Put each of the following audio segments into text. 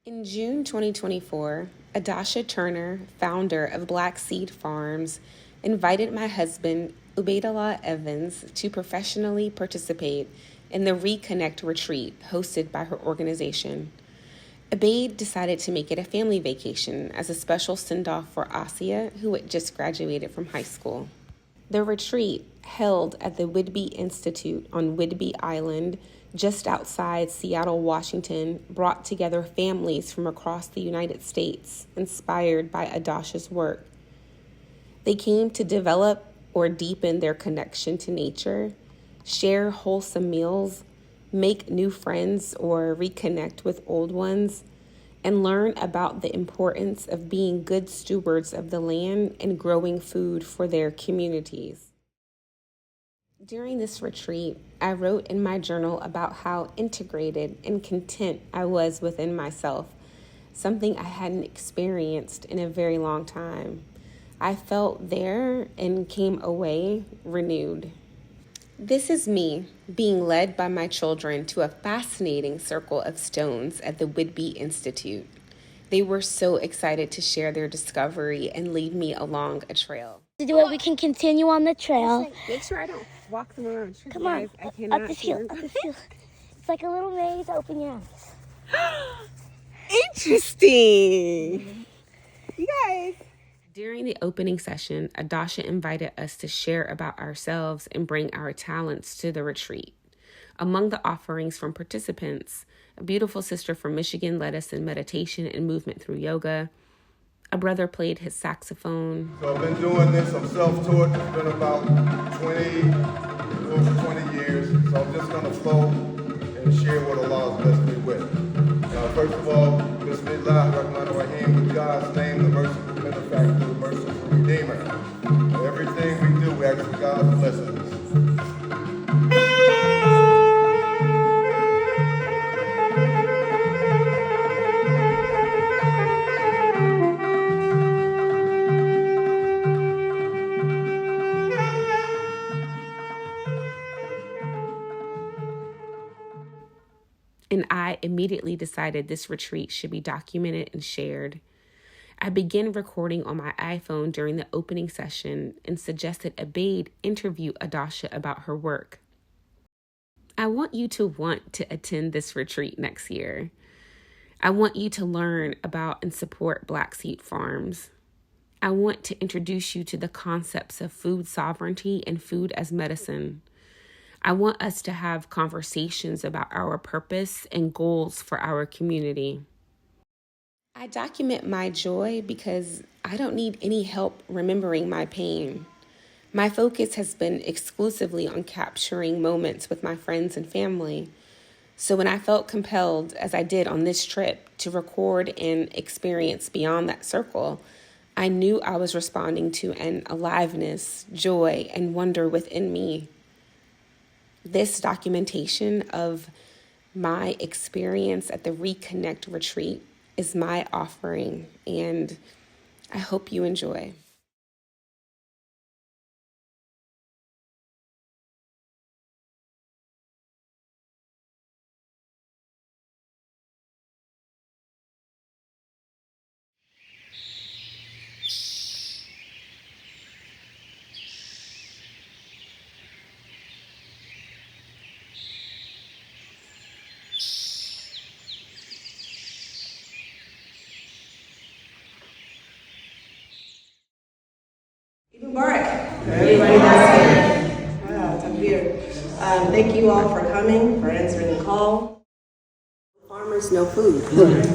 In June 2024, Adasha Turner, founder of Black Seed Farms, invited my husband, Ubaydullah Evans, to professionally participate in the Reconnect retreat hosted by her organization. Ubayd decided to make it a family vacation as a special send-off for Asia, who had just graduated from high school. The retreat, held at the Whidbey Institute on Whidbey Island, just outside Seattle, Washington, brought together families from across the United States, inspired by Adasha's work. They came to develop or deepen their connection to nature, share wholesome meals, make new friends or reconnect with old ones, and learn about the importance of being good stewards of the land and growing food for their communities. During this retreat, I wrote in my journal about how integrated and content I was within myself, something I hadn't experienced in a very long time. I felt there and came away renewed. This is me being led by my children to a fascinating circle of stones at the Whidbey Institute. They were so excited to share their discovery and lead me along a trail. To do it, we can continue on the trail. Make sure I don't walk them around. Come on, I cannot up this hill, up this hill. It's like a little maze. Open your eyes. Interesting. You guys. During the opening session, Adasha invited us to share about ourselves and bring our talents to the retreat. Among the offerings from participants, a beautiful sister from Michigan led us in meditation and movement through yoga. A brother played his saxophone. So I've been doing this, I'm self-taught, it's been about 20 years. So I'm just gonna flow and share what Allah has blessed me with. Now, first of all, Bismillah, Rahman Rahim, with God's name, the merciful benefactor, the merciful redeemer. Everything we do, we ask for God's blessings. And I immediately decided this retreat should be documented and shared. I began recording on my iPhone during the opening session and suggested Ubayd interview Adasha about her work. I want you to want to attend this retreat next year. I want you to learn about and support Black Seed Farms. I want to introduce you to the concepts of food sovereignty and food as medicine. I want us to have conversations about our purpose and goals for our community. I document my joy because I don't need any help remembering my pain. My focus has been exclusively on capturing moments with my friends and family. So when I felt compelled, as I did on this trip, to record and experience beyond that circle, I knew I was responding to an aliveness, joy, and wonder within me. This documentation of my experience at the Reconnect retreat is my offering, and I hope you enjoy. Thank you all for coming, for answering the call. Farmers, no food.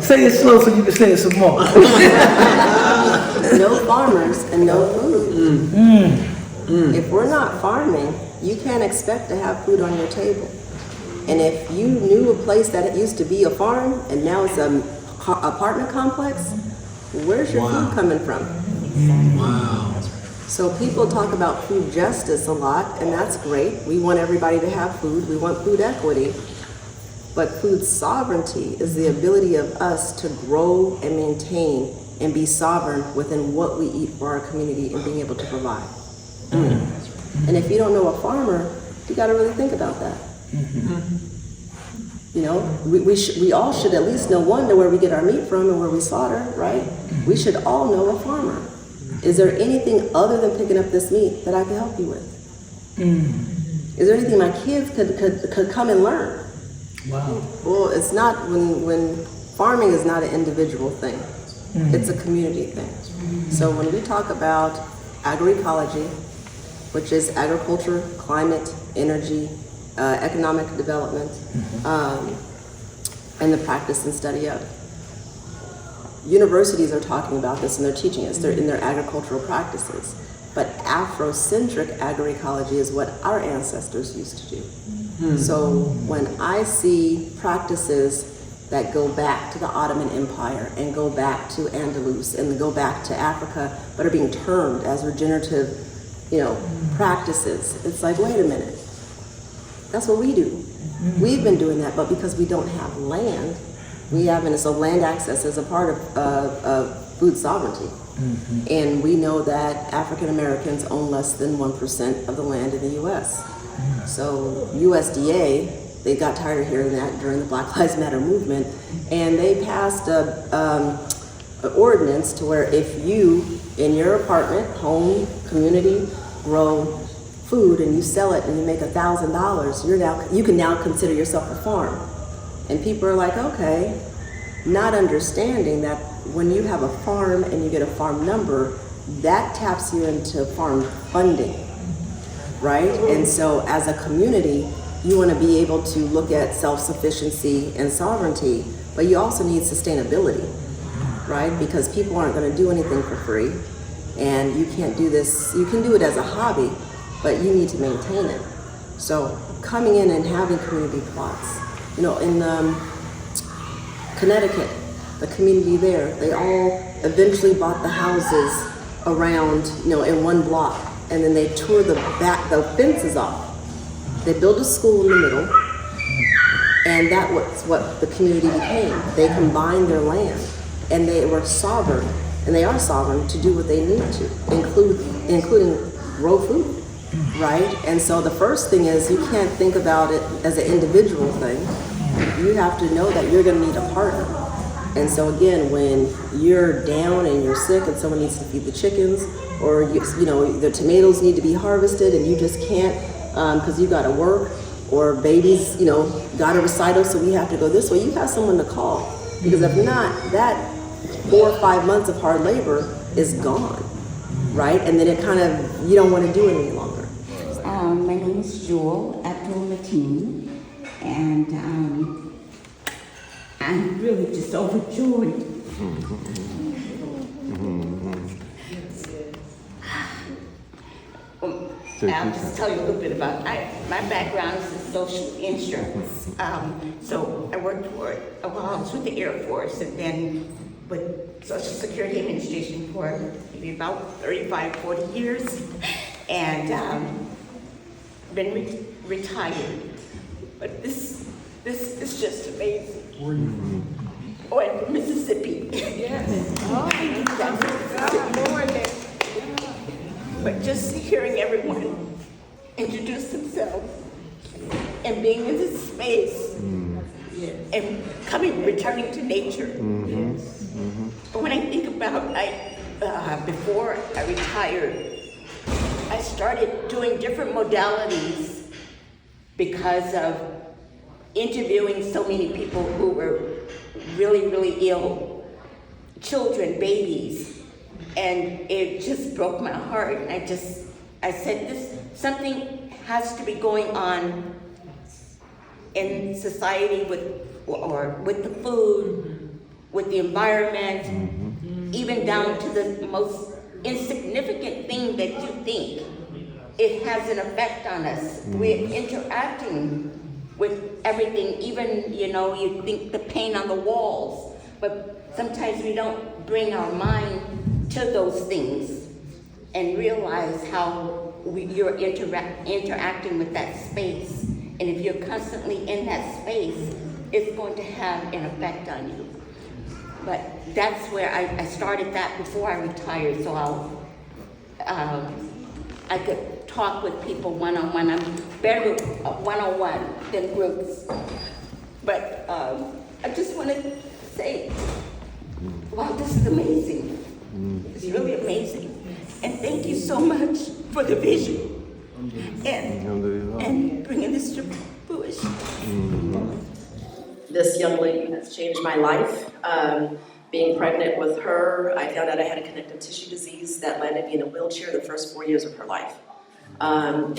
Say it slow so you can say it some more. No farmers and no food. If we're not farming, you can't expect to have food on your table. And if you knew a place that it used to be a farm and now it's an apartment complex, where's your food coming from? Wow. So people talk about food justice a lot, and that's great. We want everybody to have food. We want food equity. But food sovereignty is the ability of us to grow and maintain and be sovereign within what we eat for our community and being able to provide. And if you don't know a farmer, you got to really think about that. You know, we all should at least know where we get our meat from and where we slaughter, right? We should all know a farmer. Is there anything other than picking up this meat that I can help you with? Is there anything my kids could come and learn? Wow. Well, it's not when farming is not an individual thing. It's a community thing. So when we talk about agroecology, which is agriculture, climate, energy, economic development, and the practice and study of. Universities are talking about this and they're teaching us. They're in their agricultural practices. But Afrocentric agroecology is what our ancestors used to do. So when I see practices that go back to the Ottoman Empire and go back to Andalus and go back to Africa, but are being termed as regenerative, practices, it's like, wait a minute. That's what we do. We've been doing that, but because we don't have land, we haven't. So land access is a part of food sovereignty. And we know that African Americans own less than 1% of the land in the U.S. So USDA, they got tired of hearing that during the Black Lives Matter movement, and they passed an ordinance to where if you, in your apartment, home, community, grow food and you sell it and you make $1,000, you can now consider yourself a farm. And people are like, okay, not understanding that when you have a farm and you get a farm number, that taps you into farm funding, right? And so as a community, you want to be able to look at self-sufficiency and sovereignty, but you also need sustainability, right? Because people aren't going to do anything for free, and you can't do this. You can do it as a hobby, but you need to maintain it. So coming in and having community plots, in Connecticut, the community there, they all eventually bought the houses around, in one block, and then they tore the fences off. They built a school in the middle, and that was what the community became. They combined their land, and they were sovereign, and they are sovereign to do what they need to, including grow food, right? And so the first thing is, you can't think about it as an individual thing. You have to know that you're going to need a partner. And so again, when you're down and you're sick and someone needs to feed the chickens, or the tomatoes need to be harvested and you just can't because you got to work, or babies, got a recital, so we have to go this way, you have someone to call. Because if not, that 4 or 5 months of hard labor is gone, right? And then it you don't want to do it any longer. My name is Jewel Abdul-Mateen, and I'm really just overjoyed. I'll just tell you a little bit about my background is in social insurance. So I worked I was with the Air Force and then with Social Security Administration for maybe about 35, 40 years, and been retired. But this is just amazing. Where are you from? Oh, I'm from Mississippi. Yes. Oh, But just hearing everyone introduce themselves and being in this space and returning to nature. But when I think about, before I retired, I started doing different modalities because of interviewing so many people who were really, really ill, children, babies. And it just broke my heart. I said, something has to be going on in society with the food, with the environment, even down to the most insignificant thing that you think. It has an effect on us. We're interacting with everything, even, you think the paint on the walls, but sometimes we don't bring our mind to those things and realize how you're interacting with that space. And if you're constantly in that space, it's going to have an effect on you. But that's where I started that before I retired, so I could talk with people one-on-one. I'm better one-on-one than groups. But I just want to say, wow, this is amazing. It's really amazing. And thank you so much for the vision and bringing this to fruition. This young lady has changed my life. Being pregnant with her, I found out I had a connective tissue disease that landed me in a wheelchair the first 4 years of her life. From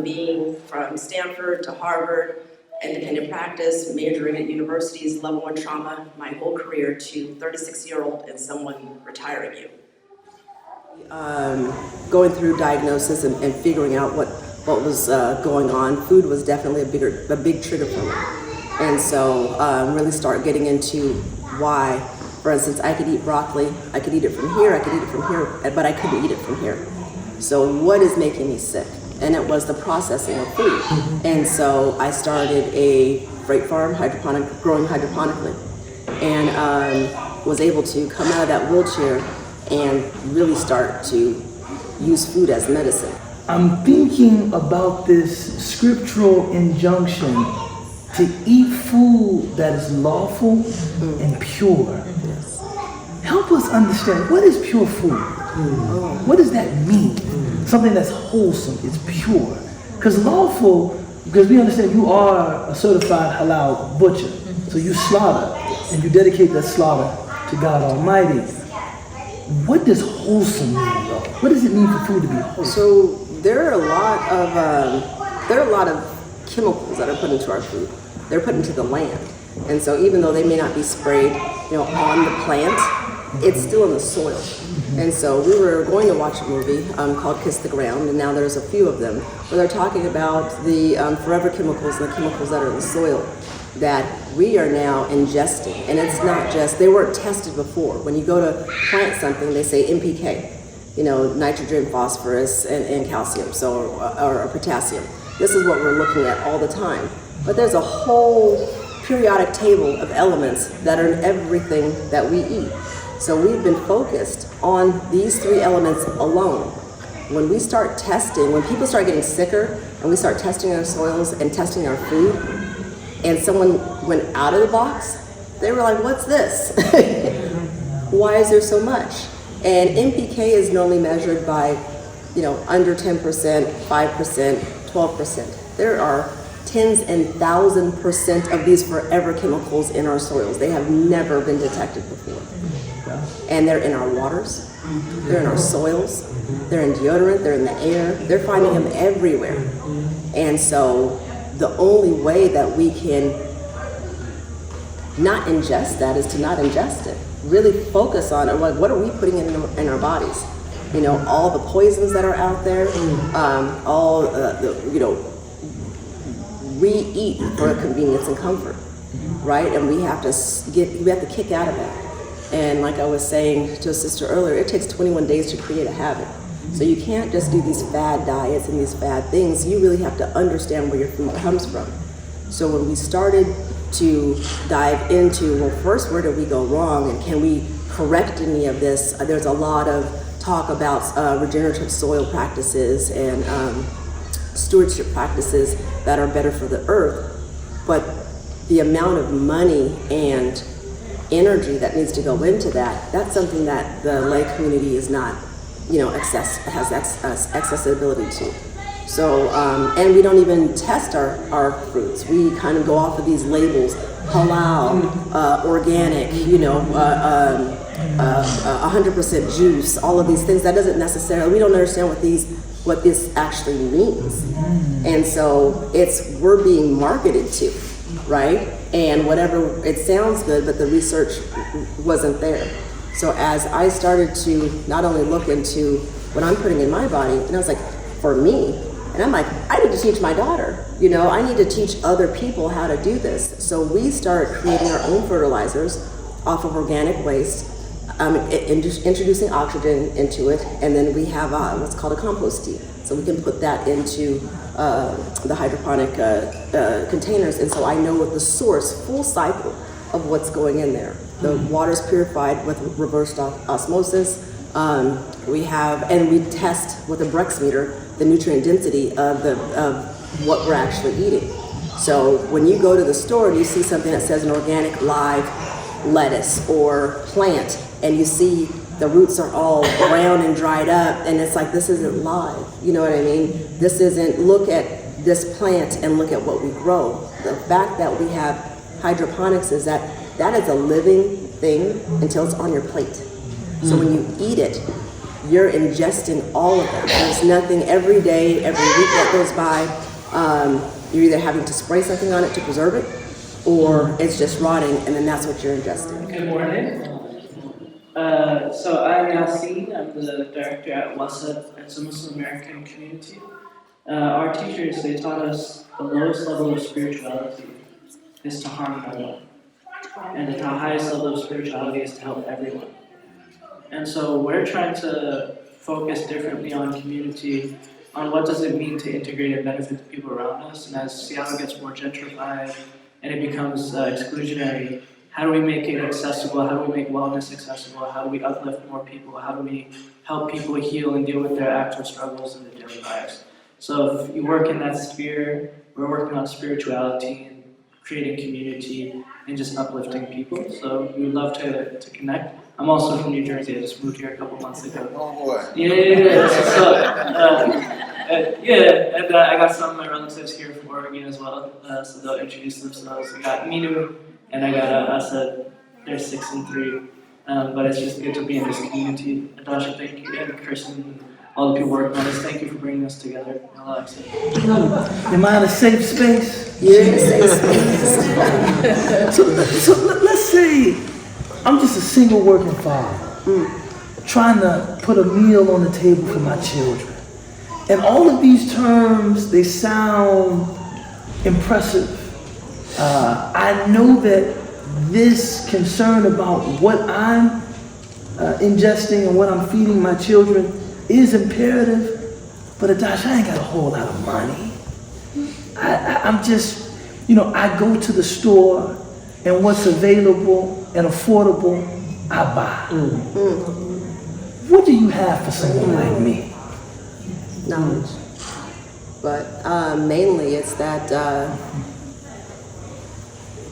being from Stanford to Harvard, independent practice, majoring at universities, level 1 trauma, my whole career, to 36-year-old and someone retiring you. Going through diagnosis and figuring out what was going on, food was definitely a big trigger for me. And so really start getting into why. For instance, I could eat broccoli, I could eat it from here, I could eat it from here, but I couldn't eat it from here. So what is making me sick? And it was the processing of food. And so I started a freight farm, growing hydroponically, and was able to come out of that wheelchair and really start to use food as medicine. I'm thinking about this scriptural injunction to eat food that is lawful and pure. Yes. Help us understand, what is pure food? What does that mean? Something that's wholesome, it's pure. Because lawful, because we understand you are a certified halal butcher. So you slaughter, and you dedicate that slaughter to God Almighty. What does wholesome mean, though? What does it mean for food to be wholesome? So there are a lot of chemicals that are put into our food. They're put into the land. And so even though they may not be sprayed, on the plant, it's still in the soil. And so we were going to watch a movie called Kiss the Ground, and now there's a few of them, where they're talking about the forever chemicals and the chemicals that are in the soil that we are now ingesting. And it's not just, they weren't tested before. When you go to plant something, they say NPK, nitrogen, phosphorus, and calcium, or potassium. This is what we're looking at all the time. But there's a whole periodic table of elements that are in everything that we eat. So we've been focused on these 3 elements alone. When we start testing, when people start getting sicker and we start testing our soils and testing our food, and someone went out of the box, they were like, what's this? Why is there so much? And NPK is normally measured by, under 10%, 5%, 12%. There are tens and 1,000% of these forever chemicals in our soils. They have never been detected before. And they're in our waters, they're in our soils, they're in deodorant, they're in the air, they're finding them everywhere. And so the only way that we can not ingest that is to not ingest it. Really focus on what are we putting in our bodies? All the poisons that are out there, we eat for convenience and comfort, right? And we have to kick out of that. And like I was saying to a sister earlier, it takes 21 days to create a habit. So you can't just do these fad diets and these fad things. You really have to understand where your food comes from. So when we started to dive into, well, first, where did we go wrong? And can we correct any of this? There's a lot of talk about regenerative soil practices and stewardship practices that are better for the earth. But the amount of money and energy that needs to go into that's something that the lay community is not, has accessibility to. So, and we don't even test our fruits. We kind of go off of these labels, halal, organic, 100% juice, all of these things. That doesn't necessarily, we don't understand what this actually means. And so we're being marketed to, right? And whatever, it sounds good, but the research wasn't there. So as I started to not only look into what I'm putting in my body, and I was like, for me, and I'm like, I need to teach my daughter, I need to teach other people how to do this. So we started creating our own fertilizers off of organic waste, introducing oxygen into it, and then we have what's called a compost tea. So we can put that into the hydroponic containers, and so I know what the source, full cycle of what's going in there. The water's purified with reverse osmosis. We test with a Brex meter the nutrient density of what we're actually eating. So when you go to the store and you see something that says an organic live lettuce or plant, and you see the roots are all brown and dried up, and it's like, this isn't live. You know what I mean? This isn't, look at this plant and look at what we grow. The fact that we have hydroponics is that is a living thing until it's on your plate. So when you eat it, you're ingesting all of that. There's nothing every day, every week that goes by, you're either having to spray something on it to preserve it, or it's just rotting, and then that's what you're ingesting. Good morning. So I'm Yassine. I'm the director at WASAP. It's a Muslim American community. Our teachers, they taught us the lowest level of spirituality is to harm no one. And the highest level of spirituality is to help everyone. And so we're trying to focus differently on community, on what does it mean to integrate and benefit the people around us. And as Seattle gets more gentrified and it becomes exclusionary, how do we make it accessible? How do we make wellness accessible? How do we uplift more people? How do we help people heal and deal with their actual struggles in their daily lives? So if you work in that sphere, we're working on spirituality and creating community and just uplifting people. So we would love to connect. I'm also from New Jersey. I just moved here a couple months ago. Oh boy. Yeah. So, and I got some of my relatives here from Oregon as well. So they'll introduce themselves. I got Minu and I got Asad. They're 6 and 3. But it's just good to be in this community. Adasha, thank you, and Kristen, and all the people working on this. Thank you for bringing us together. Am I in a safe space? You're in a safe space. So let's say I'm just a single working father, trying to put a meal on the table for my children. And all of these terms, they sound impressive. I know that this concern about what I'm ingesting and what I'm feeding my children is imperative, but Adasha, I ain't got a whole lot of money. I'm just, I go to the store and what's available and affordable, I buy. What do you have for someone like me? Knowledge. But mainly it's that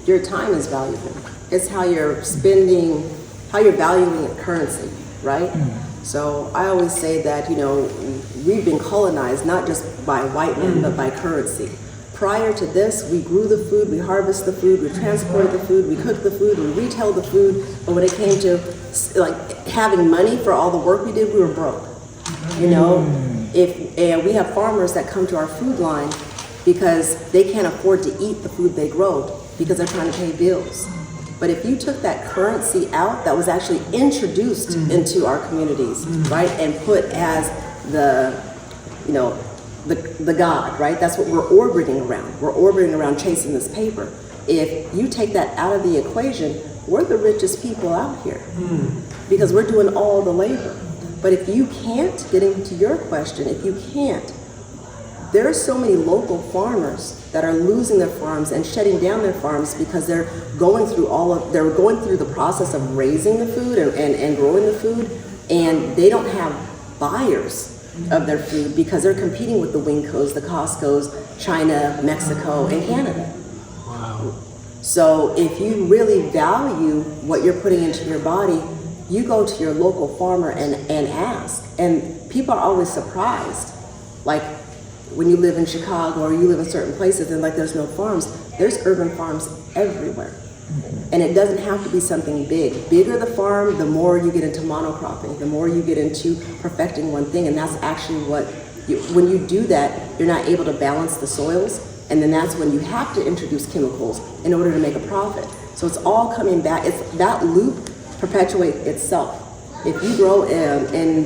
your time is valuable. It's how you're spending, how you're valuing currency, right? So I always say that, we've been colonized not just by white men, but by currency. Prior to this, we grew the food, we harvested the food, we transported the food, we cooked the food, we retailed the food, but when it came to having money for all the work we did, we were broke. And we have farmers that come to our food line because they can't afford to eat the food they grow because they're trying to pay bills. But if you took that currency out that was actually introduced into our communities, right, and put as the God, right? That's what we're orbiting around. We're orbiting around chasing this paper. If you take that out of the equation, we're the richest people out here because we're doing all the labor. But if you can't, getting to your question, if you can't, there are so many local farmers that are losing their farms and shutting down their farms because they're going through the process of raising the food and growing the food, and they don't have buyers of their food because they're competing with the Wincos, the Costcos, China, Mexico, and Canada. Wow. So if you really value what you're putting into your body, you go to your local farmer and ask. And people are always surprised. Like when you live in Chicago or you live in certain places and there's no farms, there's urban farms everywhere. And it doesn't have to be something big. Bigger the farm, the more you get into monocropping, the more you get into perfecting one thing. And that's actually when you do that, you're not able to balance the soils. And then that's when you have to introduce chemicals in order to make a profit. So it's all coming back. It's that loop perpetuates itself. If you grow in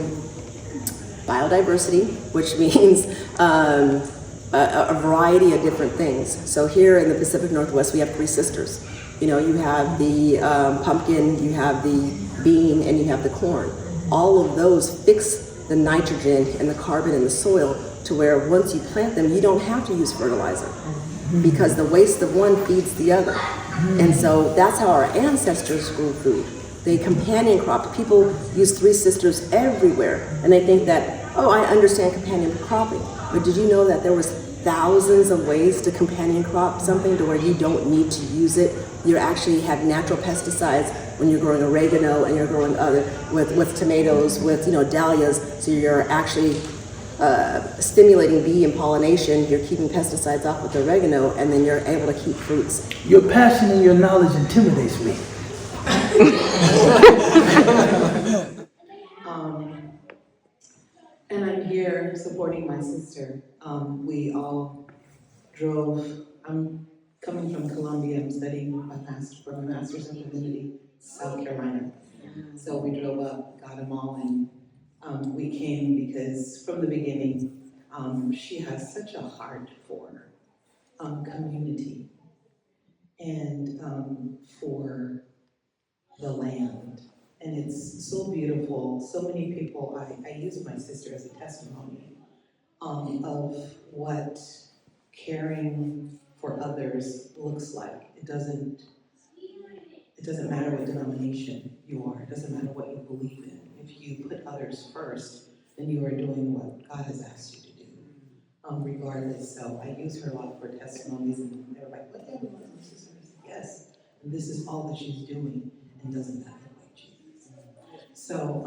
biodiversity, which means a variety of different things. So here in the Pacific Northwest, we have 3 sisters. You have the pumpkin, you have the bean, and you have the corn. All of those fix the nitrogen and the carbon in the soil to where once you plant them, you don't have to use fertilizer because the waste of one feeds the other. And so that's how our ancestors grew food. They companion cropped. People use 3 sisters everywhere, and they think that, I understand companion cropping. But did you know that there was thousands of ways to companion crop something to where you don't need to use it. You actually have natural pesticides when you're growing oregano and you're growing other with tomatoes, with dahlias. So you're actually stimulating bee and pollination. You're keeping pesticides off with oregano, and then you're able to keep fruits. Your passion and your knowledge intimidates me. And I'm here supporting my sister. We all drove. I'm coming from Columbia. I'm studying for my master's in divinity, South Carolina. So we drove up, got them all, and we came because from the beginning, she has such a heart for community and for the land. And it's so beautiful. So many people, I use my sister as a testimony of what caring for others looks like. It doesn't matter what denomination you are. It doesn't matter what you believe in. If you put others first, then you are doing what God has asked you to do, regardless. So I use her a lot for testimonies, and they're like, "What happened with my sister?" I said, "Yes, and this is all that she's doing, and doesn't that look like Jesus?" So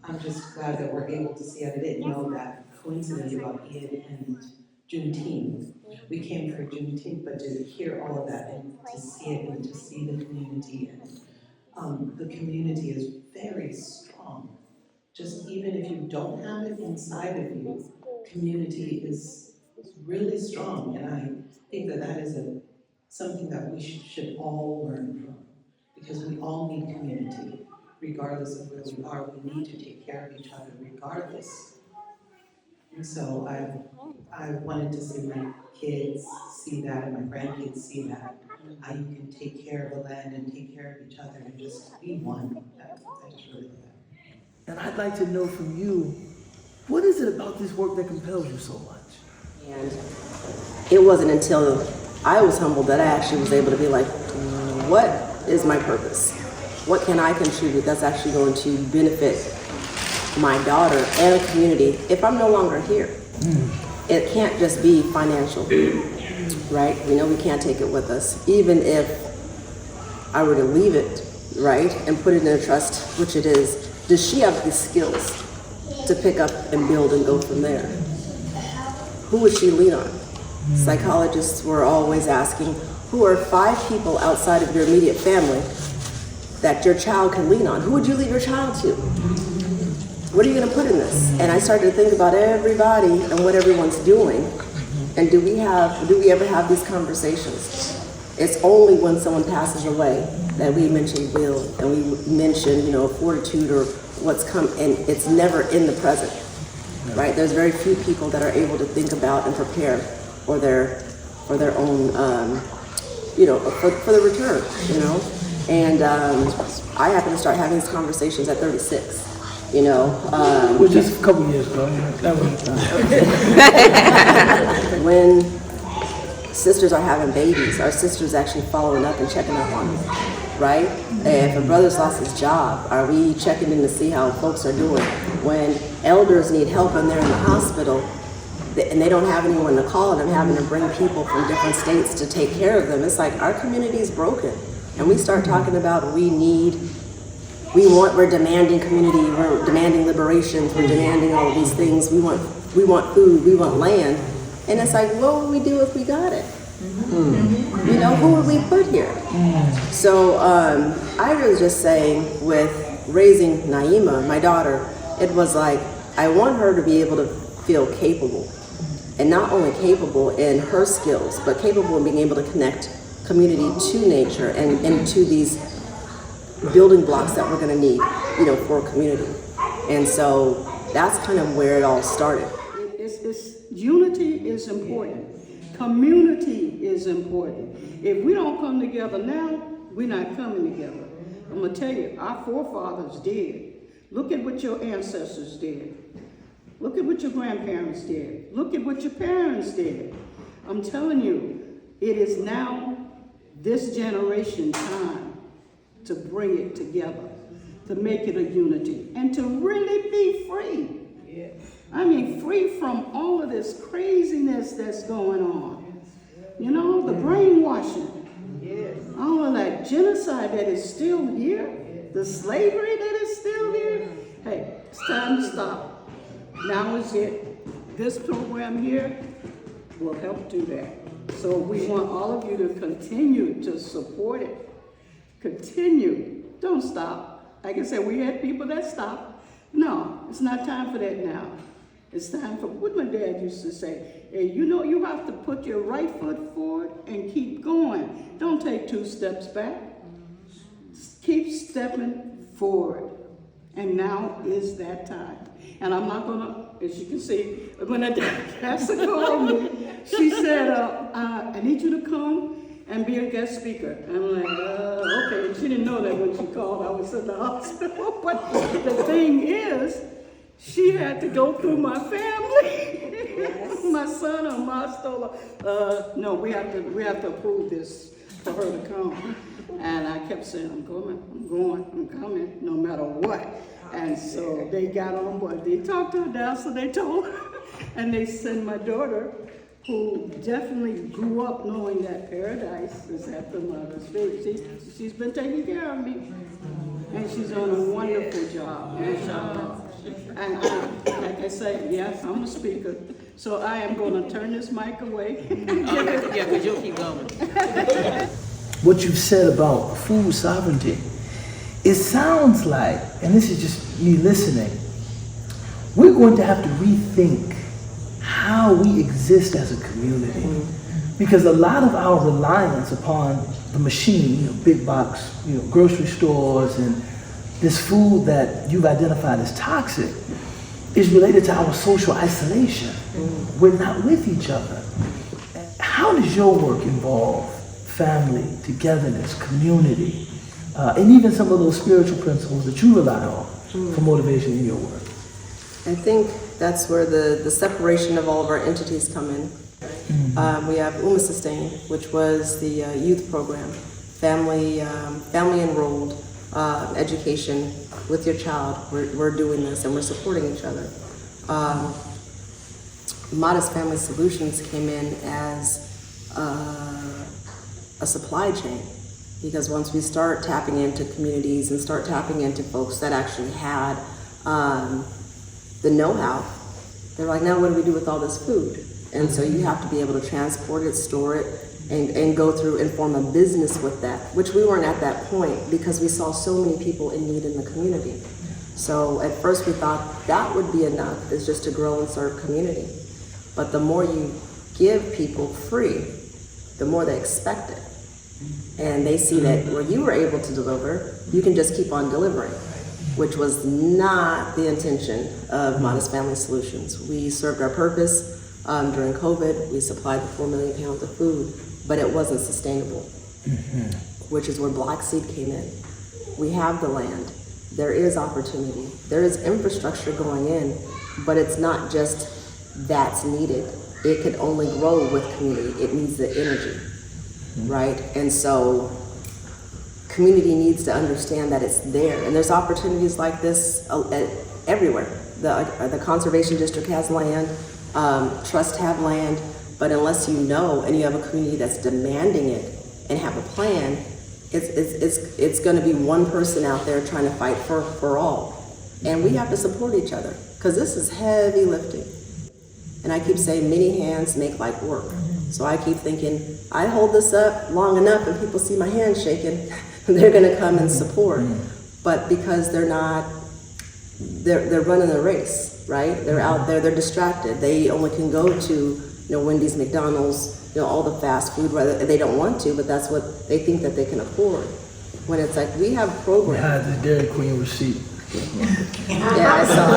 I'm just glad that we're able to see it. I didn't know that coincidence about Eid and Juneteenth. We came for Juneteenth, but to hear all of that and to see it and to see the community, and the community is very strong. Just even if you don't have it inside of you, community is really strong, and I think that is something that we should all learn from, because we all need community, regardless of where we are. We need to take care of each other regardless. And so I wanted to see my kids see that, and my grandkids see that, how you can take care of the land and take care of each other and just be one. I just really love that. And I'd like to know from you, what is it about this work that compels you so much? And it wasn't until I was humbled that I actually was able to be like, what is my purpose? What can I contribute that's actually going to benefit my daughter and the community if I'm no longer here? It can't just be financial, right? We know we can't take it with us. Even if I were to leave it, right, and put it in a trust, which it is, does she have the skills to pick up and build and go from there? Who would she lean on? Psychologists were always asking, who are 5 people outside of your immediate family that your child can lean on? Who would you leave your child to? What are you going to put in this? And I started to think about everybody and what everyone's doing. And do we ever have these conversations? It's only when someone passes away that we mention will, and we mention, fortitude or what's come, and it's never in the present, right? There's very few people that are able to think about and prepare for their own, for the return, And I happened to start having these conversations at 36. Which is a couple years ago. That was when sisters are having babies, our sisters actually following up and checking up on them, right? And if a brother's lost his job, are we checking in to see how folks are doing? When elders need help and they're in the hospital and they don't have anyone to call, and I'm having to bring people from different states to take care of them, it's like our community is broken. And we start talking about we're demanding community, we're demanding liberations, we're demanding all of these things. We want food, we want land. And it's like, what would we do if we got it? Who would we put here? So I was just saying, with raising Naima, my daughter, it was like, I want her to be able to feel capable. And not only capable in her skills, but capable in being able to connect community to nature and to these building blocks that we're going to need, for a community. And so that's kind of where it all started. Unity is important. Community is important. If we don't come together now, we're not coming together. I'm going to tell you, our forefathers did. Look at what your ancestors did. Look at what your grandparents did. Look at what your parents did. I'm telling you, it is now this generation time to bring it together, to make it a unity, and to really be free. I mean, free from all of this craziness that's going on. You know, the brainwashing, all of that genocide that is still here, the slavery that is still here. Hey, it's time to stop. Now is it. This program here will help do that. So we want all of you to continue to support it. Continue. Don't stop. Like I said, we had people that stopped. No, it's not time for that now. It's time for what my dad used to say. Hey, you know, you have to put your right foot forward and keep going. Don't take 2 steps back. Keep stepping forward. And now is that time. And I'm not gonna, as you can see, when Adasha called me, she said, I need you to come and be a guest speaker. And I'm like, okay. And she didn't know that when she called, I was in the hospital. But the thing is, she had to go through my family. My son or ma told her, no, we have to approve this for her to come. And I kept saying, I'm coming, no matter what. And so they got on board. They talked to Adasha, they told her, and they sent my daughter, who definitely grew up knowing that paradise is at the mother's feet. She's been taking care of me, and she's done a wonderful job. And like I say, yes, I'm a speaker, so I am going to turn this mic away. Yeah, because you'll keep going. What you've said about food sovereignty, it sounds like, and this is just me listening, we're going to have to rethink how we exist as a community. Because a lot of our reliance upon the machine, big box, grocery stores, and this food that you've identified as toxic is related to our social isolation. We're not with each other. How does your work involve family, togetherness, community, and even some of those spiritual principles that you rely on for motivation in your work? I think that's where the separation of all of our entities come in. We have Sustain, which was the youth program, family enrolled education with your child. We're doing this and we're supporting each other. Modest Family Solutions came in as a supply chain, because once we start tapping into communities and start tapping into folks that actually had the know-how, they're like, now what do we do with all this food? And so you have to be able to transport it, store it, and go through and form a business with that, which we weren't at that point because we saw so many people in need in the community. So at first we thought that would be enough, is just to grow and serve community. But the more you give people free, the more they expect it. And they see that where you were able to deliver, you can just keep on delivering, which was not the intention of Modest Family Solutions. We served our purpose during COVID. We supplied the 4 million pounds of food, but it wasn't sustainable, which is where Black Seed came in. We have the land. There is opportunity. There is infrastructure going in, but it's not just that's needed. It can only grow with community. It needs the energy, right? And so community needs to understand that it's there. And there's opportunities like this everywhere. The Conservation District has land, trusts have land, but unless you know and you have a community that's demanding it and have a plan, it's going to be one person out there trying to fight for all. And we have to support each other, because this is heavy lifting. And I keep saying many hands make light work. So I keep thinking, I hold this up long enough and people see my hand shaking, they're going to come and support. But because they're running a race, right? They're out there, they're distracted. They only can go to, Wendy's, McDonald's, all the fast food, rather they don't want to, but that's what they think that they can afford. When it's like, we have programs. We had the Dairy Queen receipt. Yeah, I saw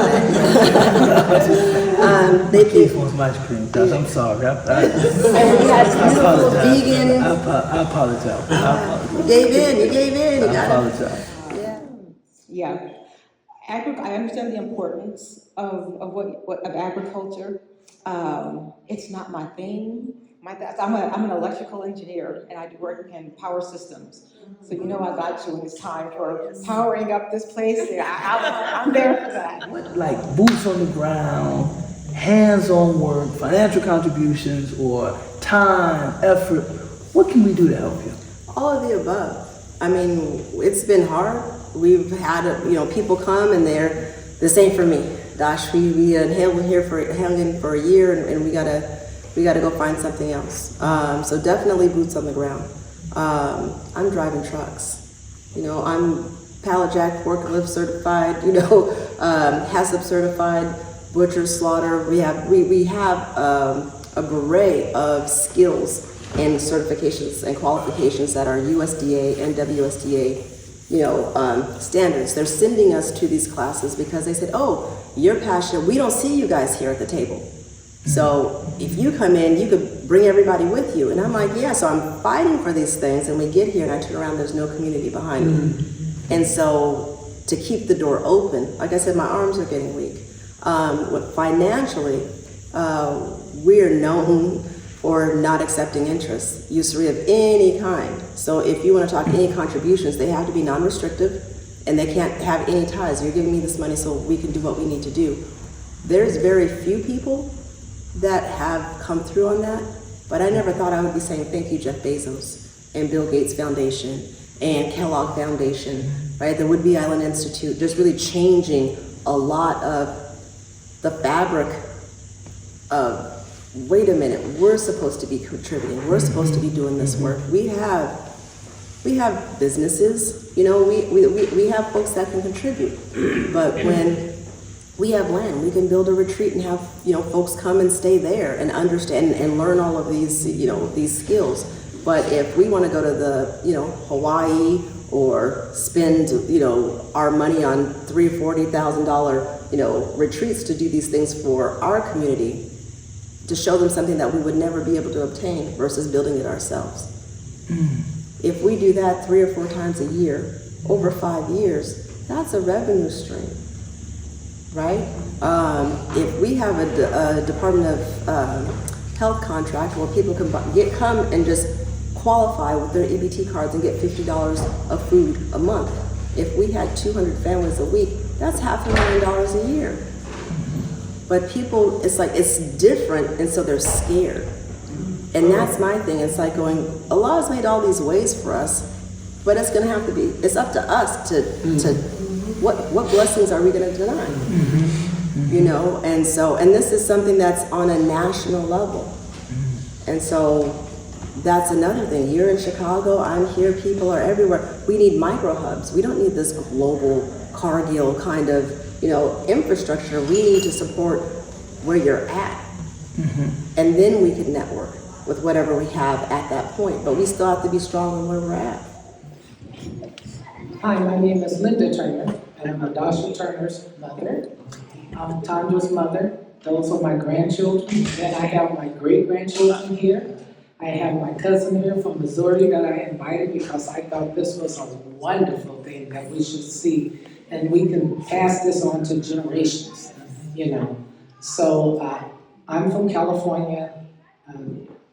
that. They Keith wants my ice cream. I'm sorry. And we had beautiful vegan. I apologize. You gave in. You got I apologize. Yeah. I understand the importance of agriculture. It's not my thing. I'm an electrical engineer, and I do work in power systems. So you know I got you when it's time for powering up this place. I'm there for that. What, like boots on the ground, hands-on work, financial contributions, or time, effort, what can we do to help you? All of the above. I mean, it's been hard. We've had, people come and they're, this ain't for me. Gosh, we hung in for a year, and we gotta go find something else. So definitely boots on the ground. I'm driving trucks. I'm pallet jack, forklift certified. HACCP certified, butcher, slaughter. We have a beret of skills and certifications and qualifications that are USDA and WSDA, standards. They're sending us to these classes because they said, oh, you're passionate. We don't see you guys here at the table. So if you come in, you could bring everybody with you. And I'm like, yeah, so I'm fighting for these things. And we get here and I turn around, there's no community behind me. And so to keep the door open, like I said, my arms are getting weak. Financially, we're known for not accepting interest, usury of any kind. So if you want to talk any contributions, they have to be non-restrictive and they can't have any ties. You're giving me this money so we can do what we need to do. There's very few people that have come through on that, but I never thought I would be saying thank you, Jeff Bezos and Bill Gates Foundation and Kellogg Foundation, right? The Whidbey Island Institute, just really changing a lot of the fabric of, wait a minute, we're supposed to be contributing, we're supposed to be doing this work. We have businesses, we have folks that can contribute, but when we have land, we can build a retreat and have, folks come and stay there and understand and learn all of these, these skills. But if we want to go to the, Hawaii or spend, our money on $30,000 or $40,000, retreats to do these things for our community, to show them something that we would never be able to obtain versus building it ourselves. If we do that 3 or 4 times a year, over 5 years, that's a revenue stream, right? If we have a Department of Health contract where people can come and just qualify with their EBT cards and get $50 of food a month. If we had 200 families a week, that's $500,000 a year. But people, it's different, and so they're scared. And that's my thing. It's like going, Allah has made all these ways for us, but it's gonna have to be, it's up to us to what blessings are we gonna deny? And this is something that's on a national level. And so that's another thing. You're in Chicago, I'm here, people are everywhere. We need micro hubs. We don't need this global Cargill kind of, infrastructure. We need to support where you're at. And then we can network with whatever we have at that point. But we still have to be strong in where we're at. Hi, my name is Linda Turner, and I'm Adasha Turner's mother. I'm Tandra's mother. Those are my grandchildren. Then I have my great-grandchildren here. I have my cousin here from Missouri that I invited because I thought this was a wonderful thing that we should see, and we can pass this on to generations, So I'm from California.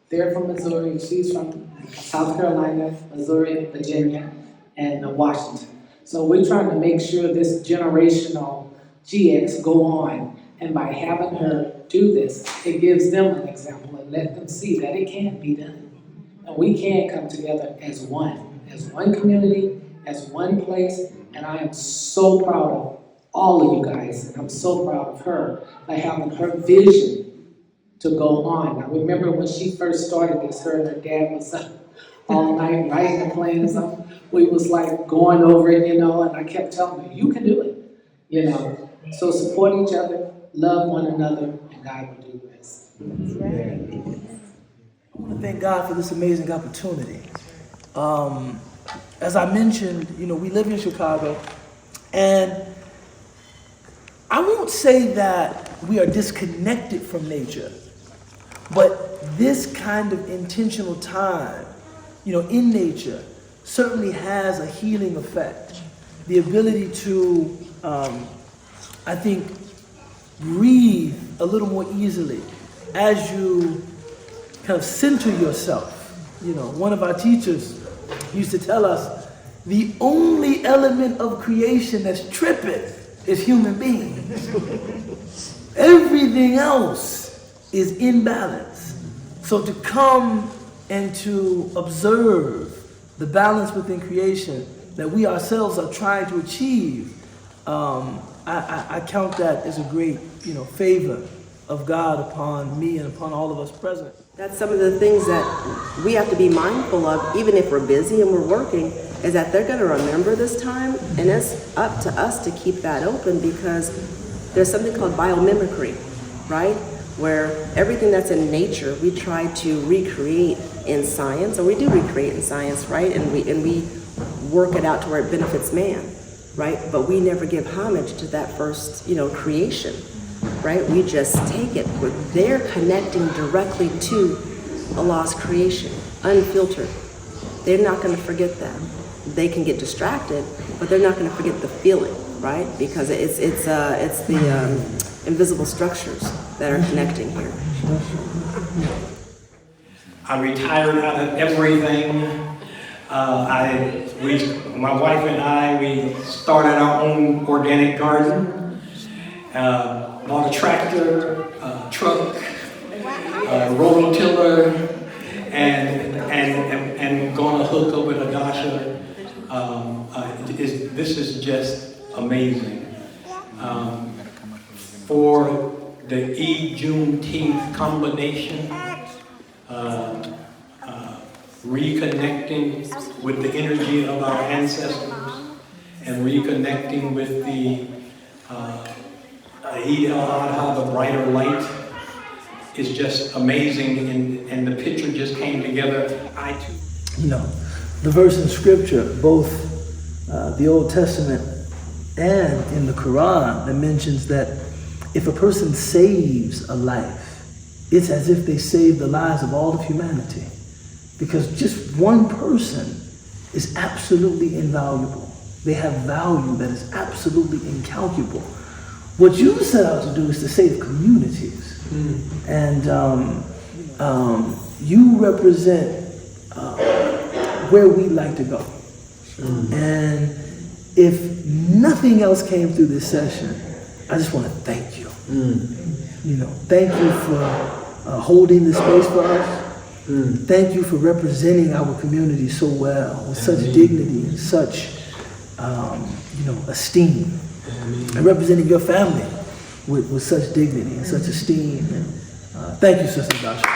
They're from Missouri. She's from South Carolina, Missouri, Virginia, and Washington. So we're trying to make sure this generational GX go on, and by having her do this, it gives them an example and let them see that it can be done. And we can come together as one community, as one place, and I am so proud of all of you guys, and I'm so proud of her by having her vision to go on. Now remember when she first started this, her and her dad was up all night writing the plans. We was like going over it, and I kept telling her, you can do it, So support each other, love one another, and God will do the rest. I want to thank God for this amazing opportunity. As I mentioned, we live in Chicago, and I won't say that we are disconnected from nature, but this kind of intentional time, in nature certainly has a healing effect. The ability to, I think, breathe a little more easily as you kind of center yourself. You know, one of our teachers used to tell us, the only element of creation that's tripping is human beings. Everything else is in balance. So to come and to observe the balance within creation that we ourselves are trying to achieve, I count that as a great, favor of God upon me and upon all of us present. That's some of the things that we have to be mindful of, even if we're busy and we're working, is that they're going to remember this time, and it's up to us to keep that open, because there's something called biomimicry, right? Where everything that's in nature, we try to recreate in science, or we do recreate in science, right? And we work it out to where it benefits man, right? But we never give homage to that first, creation, right? We just take it. They're connecting directly to Allah's creation, unfiltered. They're not going to forget that. They can get distracted, but they're not going to forget the feeling, right? Because it's the invisible structures that are connecting here. I retired out of everything. My wife and I, we started our own organic garden. Bought a tractor, truck, rototiller, and gonna hook up with Adasha. This is just amazing. For the Juneteenth combination, reconnecting with the energy of our ancestors and reconnecting with the Eid al-Adha, the brighter light, is just amazing, and the picture just came together. The verse in Scripture, both the Old Testament and in the Quran, that mentions that if a person saves a life, it's as if they saved the lives of all of humanity. Because just one person is absolutely invaluable. They have value that is absolutely incalculable. What you set out to do is to save communities. And you represent where we'd like to go. And if nothing else came through this session, I just want to thank you. Thank you for holding the space for us. Thank you for representing our community so well, with such dignity and such, esteem. And representing your family with such dignity and such esteem. Thank you, Sister Adasha.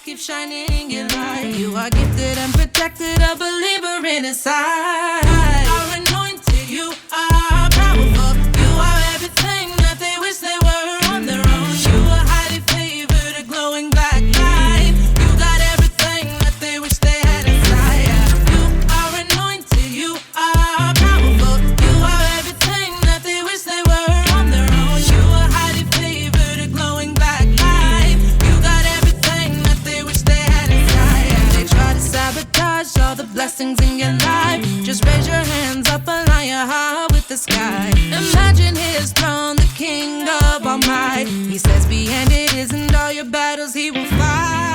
Keep shining your light. You are gifted and protected, a believer in His sight. Are anointed, you are powerful. You are everything that they wish they were on their own. You are highly favored, a glowing black light. You got everything that they wish they had inside. You are anointed, you are powerful. You are everything that they wish they were on their own. You are highly favored, a glowing black light. You got everything that they wish they had inside. They try to sabotage all the blessings in your life. Just raise your hands up, align your heart with the sky. Imagine His throne, the King of all might. He says, be and it isn't all your battles He will fight.